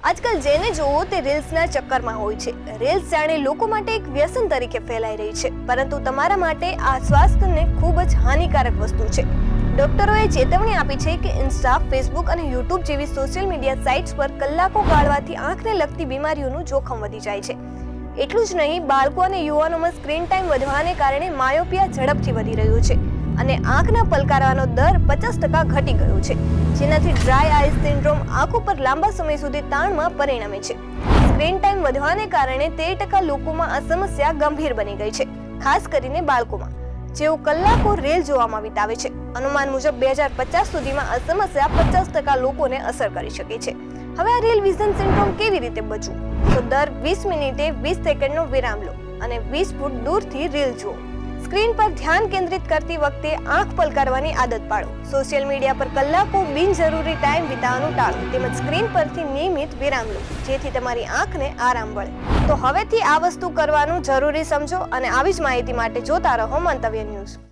આજકાલ જેને જોવો તે રીલ્સના ચક્કરમાં હોય છે. રીલ્સ જાણે લોકો માટે એક વ્યસન તરીકે ફેલાઈ રહી છે, પરંતુ તમારા માટે આ સ્વાસ્થ્યને ખૂબ જ હાનિકારક વસ્તુ છે. ડોક્ટરોએ ચેતવણી આપી છે કે ઇન્સ્ટા, ફેસબુક અને યુટ્યુબ જેવી સોશિયલ મીડિયા સાઇટ્સ પર કલાકો ગાળવાથી આંખને લગતી બીમારીઓનું જોખમ વધી જાય છે. એટલું જ નહીં, બાળકો અને યુવાનોમાં સ્ક્રીન ટાઈમ વધવાને કારણે માયોપિયા ઝડપથી વધી રહ્યું છે અને આંખના પલકારવાનો દર 50% ઘટી ગયો છે, જેનાથી ડ્રાય આઈ સિન્ડ્રોમ આંખો પર લાંબા સમય સુધી તાણમાં પરિણમે છે. સ્ક્રીન ટાઈમ વધવાને કારણે 13% લોકોમાં આ સમસ્યા ગંભીર બની ગઈ છે, ખાસ કરીને બાળકોમાં, જેઓ કલાકો રીલ જોવામાં વિતાવે છે. અનુમાન મુજબ 2050 સુધીમાં આ સમસ્યા 50% લોકોને અસર કરી શકે છે. હવે આ રીલ વિઝન સિન્ડ્રોમ કેવી રીતે બચવું? તો દર 20 મિનિટે 20 સેકન્ડનો વિરામ લો અને 20 ફૂટ દૂરથી રીલ જુઓ. સ્ક્રીન પર ધ્યાન કેન્દ્રિત કરતી વખતે આંખ પલકારવાની આદત પાડો. સોશિયલ મીડિયા પર કલાકો બિનજરૂરી ટાઈમ વિતાવવાનું ટાળો, તેમજ સ્ક્રીન પરથી નિયમિત વિરામ લો, જેથી તમારી આંખને આરામ મળે. તો હવેથી આ વસ્તુ કરવાનું જરૂરી સમજો અને આવી જ માહિતી માટે જોતા રહો મંતવ્ય ન્યૂઝ.